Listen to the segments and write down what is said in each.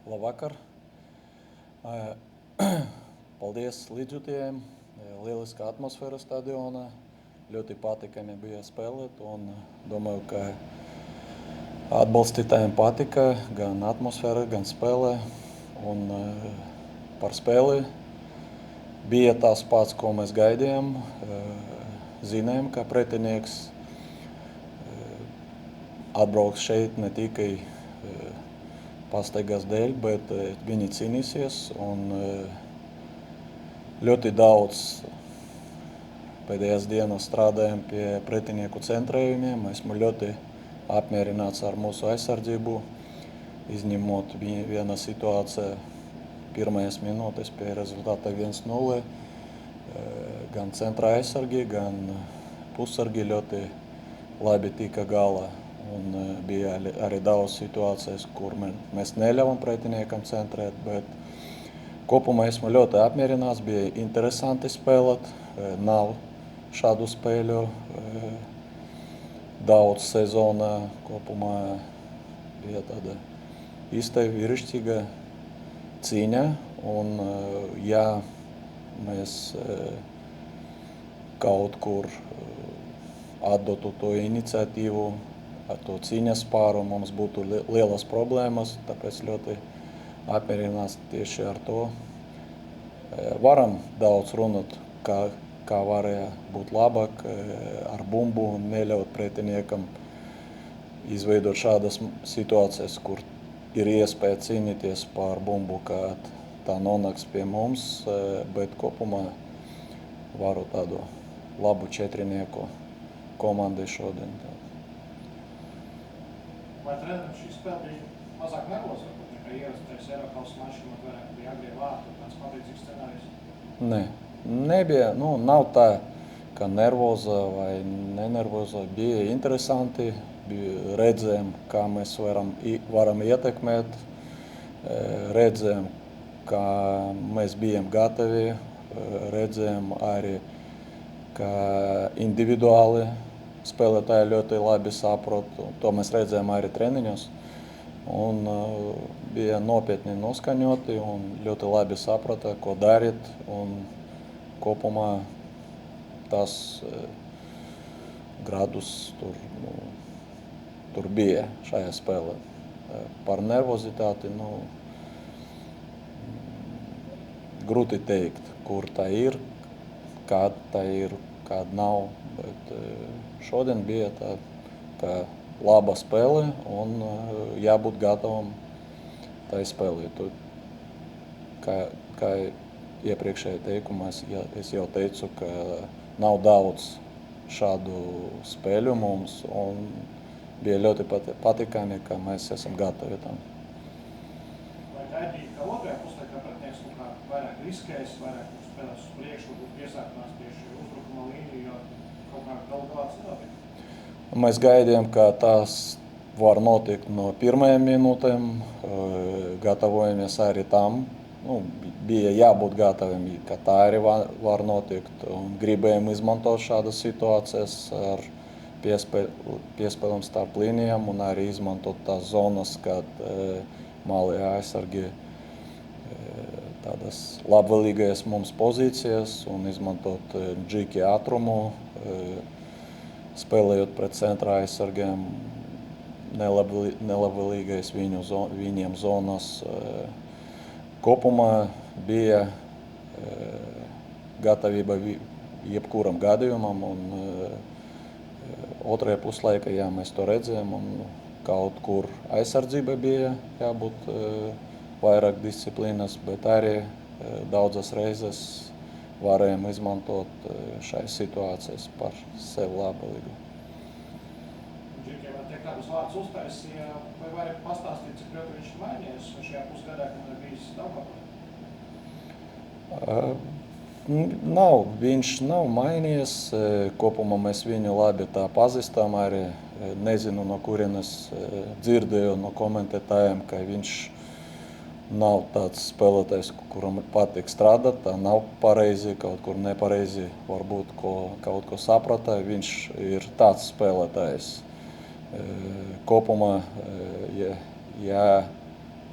Labvakar! Paldies līdzjutējiem! Lieliska atmosfēra stadionā. Ļoti patīkami bija spēlēt un domāju, ka atbalstītājiem patika gan atmosfēra, gan spēle. Un par spēli bija tas pats, ko mēs gaidījām. Zinājām, ka pretinieks atbrauks šeit ne tikai pastaigas dēļ, bet viņi cīnīsies un ļoti daudz pēdējās dienas strādājam pie pretinieku centrējumiem. Esmu ļoti apmierināts ar mūsu aizsardzību, izņemot viena situācija pirmajās minūtes pie rezultāta 1-0. Gan centra aizsargi, gan pussargi ļoti labi tika galā. Un bija arī daudz situācijas, kur mēs neļaujam pretiniekam centrēt, bet kopumā esmu ļoti apmierināts. Bija interesanti spēlēt. Nav šādu spēļu daudz sezonā. Kopumā bija tāda īsta vīrišķīga cīņa. Un ja mēs kaut kur atdotu to iniciatīvu, ar to cīņas pāru, mums būtu lielas problēmas, tāpēc ļoti apmierināts tieši ar to. Varam daudz runāt, kā varēja būt labāk ar bumbu un neļaut pretiniekam izveidot šādas situācijas, kur ir iespēja cīnīties par bumbu, kad tā nonāks pie mums, bet kopumā varu tādu labu četrinieku komandai šodien. Vai trenerim šī spēle bija mazāk nervoza, varbūt nekā ierastais Eiropas mačs, vairāk bija agrie vārti, kāds pateicīgs scenārijs? Nē, nebija, nav tā, ka nervoza vai nenervoza. Bija interesanti, redzējām, kā mēs varam ietekmēt, redzējām, kā mēs bijām gatavi, redzējām arī, ka individuāli spēlētāji ļoti labi saprot. To mēs redzējām arī treniņos. Un bija nopietni noskaņoti un ļoti labi saprata, ko darīt. Un kopumā tas gradus tur bija šajā spēlē. Par nervozitāti, grūti teikt, kur tā ir, kāda tā ir, kāda nav. Bet šodien bija tā laba spēle un jābūt gatavam tai spēlē. Kā iepriekšējā teikumā es jau teicu, ka nav daudz šādu spēļu mums un bija ļoti patīkami, ka mēs esam gatavi tam. Vai gaidīt, ka otrajā puslaikā pretinieks vairāk riskēs, vairāk spēlēs uz priekšu, varbūt piesāknās tieši uzbrukuma līniju, jo kaut kā galvā citādi? Mēs gaidījām, ka tas var notikt no pirmajām minūtēm. Gatavojamies arī tam. Bija jābūt gataviem, ka tā arī var notikt. Un gribējām izmantot šādas situācijas ar piespēlēm starp līnijām un arī izmantot tās zonas, kad mali aizsargi tādas labvēlīgākas mums pozīcijas un izmantot džiki ātrumu, spēlējot pret centra aizsargiem nelabvēlīgais viņiem zonas. Kopumā bija gatavība jebkuram gadījumam un otrajā puslaikā, mēs to redzējām, un kaut kur aizsardzība bija jābūt vairāk disciplīnas, bet arī daudzas reizes varējām izmantot šai situācijas par sevi labvēlīgu. Džikiem, vai tie kādus vārdus uztaisīja, vai vari pastāstīt, cik ļoti viņš ir mainījies šajā pusgadā, kad ir bijis Daugavpilī? Viņš nav mainījies. Kopumā mēs viņu labi tā pazīstam. Arī nezinu, no kurienes dzirdēju no komentētājiem, ka viņš nav tāds spēlētājs, kuram patīk strādāt. Tā nav pareizi, kaut kur nepareizi varbūt kaut ko saprata. Viņš ir tāds spēlētājs. Kopumā, ja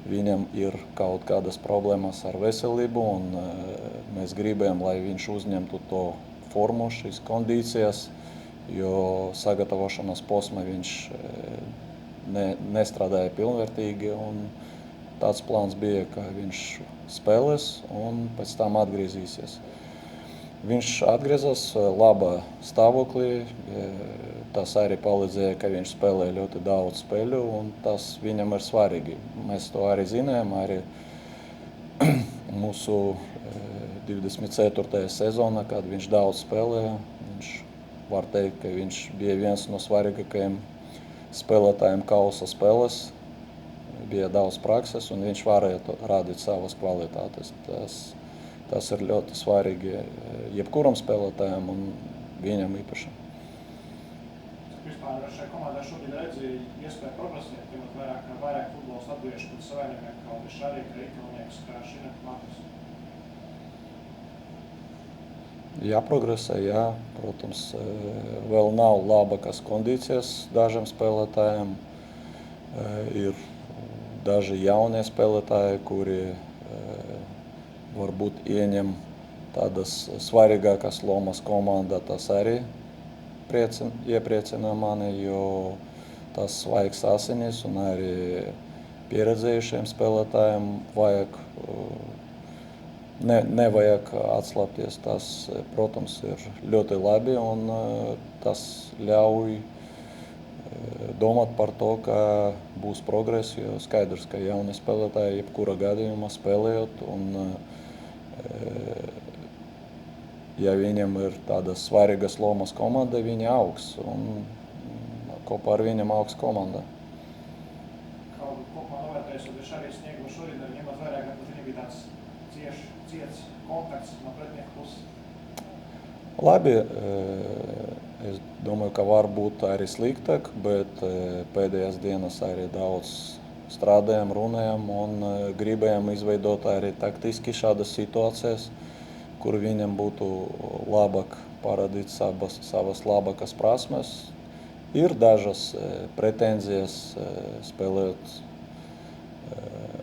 viņam ir kaut kādas problēmas ar veselību, un mēs gribējām, lai viņš uzņemtu to formu, šīs kondīcijas, jo sagatavošanās posmā viņš nestrādāja pilnvērtīgi, un tāds plāns bija, ka viņš spēlēs un pēc tam atgriezīsies. Viņš atgriezās labā stāvoklī, tas arī palīdzēja, ka viņš spēlēja ļoti daudz spēļu, un tas viņam ir svarīgi. Mēs to arī zinājām, arī mūsu 24. sezonā, kad viņš daudz spēlēja, viņš var teikt, ka viņš bija viens no svarīgākajiem spēlētājiem kausa spēles, bija daudz prakses, un viņš varēja rādīt savas kvalitātes. Tas ir ļoti svarīgi jebkuram spēlētājam un viņam īpaši. Vispār šajā komandā šobrīd redzēja iespēju progresēt, ņemot vairāk futbols atgriež pēc savainīgiem, kā Šarī, kā Ikalnieks, kā Šinek Matus. Jāprogresē, jā. Protams, vēl nav labākas kondīcijas dažiem spēlētājiem. Ir daži jaunie spēlētāji, kuri varbūt ieņem tādas svarīgākas lomas komandā. Tas arī iepriecina mani, jo tas svaigs asinis un arī pieredzējušiem spēlētājiem nevajag atslāpties. Tas, protams, ir ļoti labi, un tas ļauj domāt par to, ka būs progress, jo skaidrs, ka jauni spēlētāji jebkura gadījumā spēlējot, un ja viņam ir tādas svarīgas lomas komanda, viņi augs, un kopā ar viņam augs komanda. Kā kopumā novērtējot, ja arī snieguma šorīt, ņemot vairāk, ka viņam bija tāds ciets kontakts no pretinieku puses? Labi, es domāju, ka var būt arī sliktāk, bet pēdējās dienas arī daudz strādājam, runājam un gribējam izveidot arī taktiski šādas situācijas, kur viņam būtu labāk parādīt savas labākas prasmes. Ir dažas pretenzijas spēlēt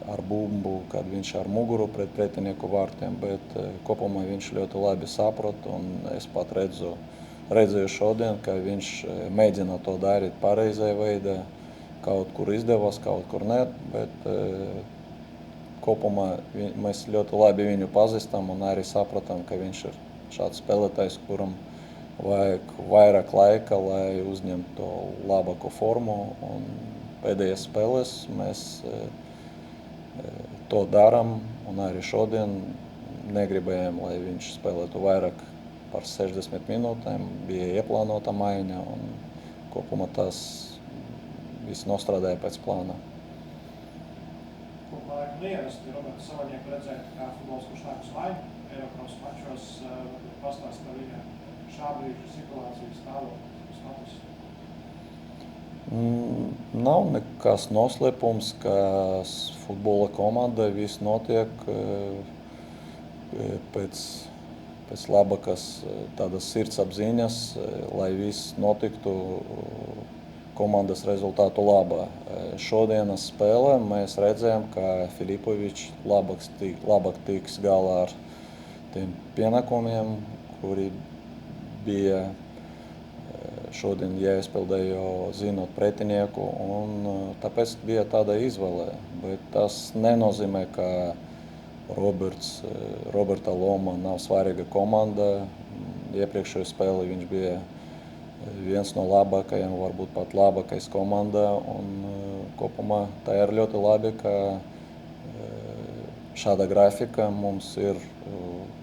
ar bumbu, kad viņš ar muguru pret pretinieku vārtiem, bet kopumā viņš ļoti labi saprot, un es pat redzēju šodien, ka viņš mēģina to darīt pareizajā veidā. Kaut kur izdevās, kaut kur ne, bet kopumā mēs ļoti labi viņu pazīstam un arī sapratam, ka viņš ir šāds spēlētājs, kuram vajag vairāk laika, lai uzņemtu to labāko formu. Un pēdējās spēlēs mēs to darām, un arī šodien negribējām, lai viņš spēlētu vairāk par 60 minūtēm. Bija ieplānota maiņa, un kopumā tas viss nostrādāja pēc plāna. Kopumā laikam neierasti Robertu Savanieku redzēt, kā futbols, kurš nāk uz maiņu, Eiropas mačos, pastāst par viņa šā brīža situāciju, stāvokli, status. Nav nekas noslēpums, ka futbola komanda viss notiek pēc labākas tādas sirdsapziņas, lai viss notiktu komandas rezultātu labā. Šodienas spēlē mēs redzējām, ka Filipovičs labāk tiks galā ar tiem pienākumiem, kuri bija šodien jāizpildēja, zinot pretinieku, un tāpēc bija tāda izvēle. Bet tas nenozīmē, ka Roberta loma nav svarīga komanda. Iepriekšējo spēli viņš bija viens no labākajiem, varbūt pat labākais komandā, un kopumā tā ir ļoti labi, ka šāda grafika mums ir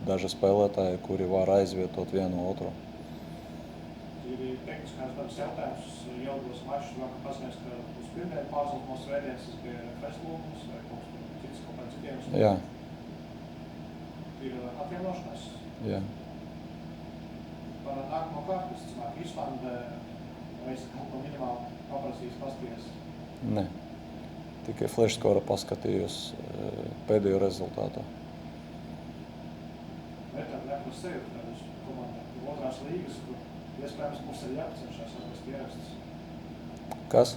daži spēlētāji, kuri var aizvietot vienu otru. Ir tehniskās dabas jautājums, ilgos mačus, vakar paziņojas, ka uz pirmajā pārzult no svētdienas, tas bija RFS lūgums vai kaut kāds citiem? Jā. Ir atvienošanās? Jā. Par nākamo kārtu, es domāju, ka Islanda vai es kaut ko minimāli paprasījis pasties? Ne. Tikai flashskora paskatījos pēdējo rezultātu. Tad nekas sajūt uz komandā otrās līgas, kur iespējams mums ir jāpacenšās vai rast ierastas. Kas?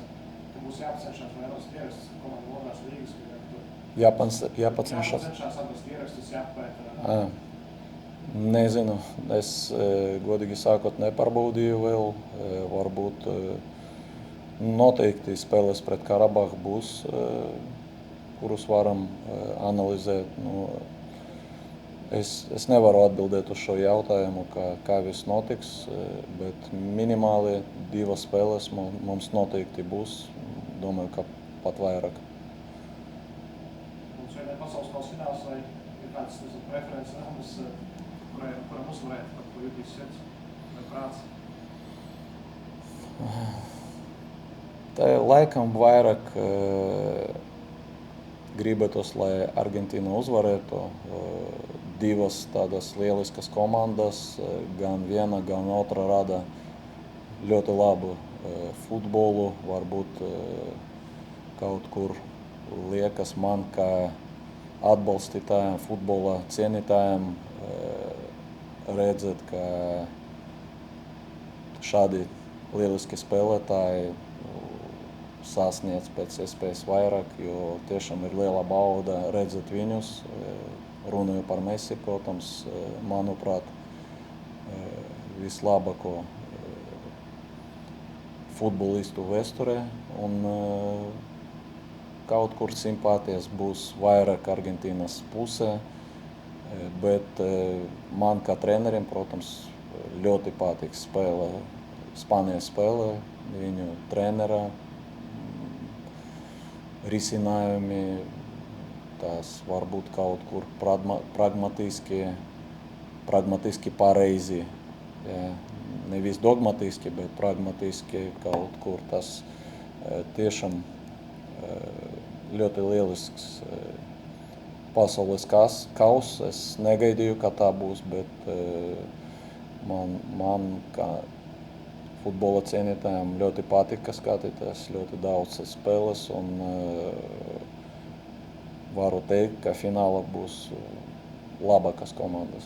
Ka būs jāpacenšās vai rast ierastas komanda otrās līgas, ka tur jāpacenšas. Jāpacenšas atrast ierakstus, jāpēta. Nezinu, es godīgi sakot nepārbaudīju vēl. Varbūt noteikti spēles pret Karabahu būs, kurus varam analizēt. Es nevaru atbildēt uz šo jautājumu, kā viss notiks, bet minimāli 2 spēles mums noteikti būs. Domāju, ka pat vairāk. Un šodien pasaules kausa fināls vai ir kāds preferences nāmas, kuram uzvarēt, par ko jutīs sirds vai prāts? Tā laikam vairāk gribētos, lai Argentīna uzvarētu. 2 tādas lieliskas komandas, gan viena, gan otra rada ļoti labu futbolu. Varbūt kaut kur liekas man, kā atbalstītājiem, futbola cienītājiem redzēt, ka šādi lieliski spēlētāji sasniedz pēc iespējas vairāk, jo tiešām ir liela bauda redzēt viņus. Runāju par Messi, protams, manuprāt, vislabāko futbolistu vēsturē. Un kaut kur simpātijas būs vairāk Argentīnas pusē, bet man kā trenerim, protams, ļoti patīk spēlē, Spānijas spēlē, viņu trenera risinājumi, tās varbūt kaut kur pragmatiski pareizi, nevis dogmatiski, bet pragmatiski kaut kur tas tiešām ļoti lielisks pasaules kauss. Es negaidīju, ka tā būs, bet man kā futbola cienītājiem ļoti patika skatīties, ļoti daudz spēles, un varu teikt, ka finālā būs labākas komandas.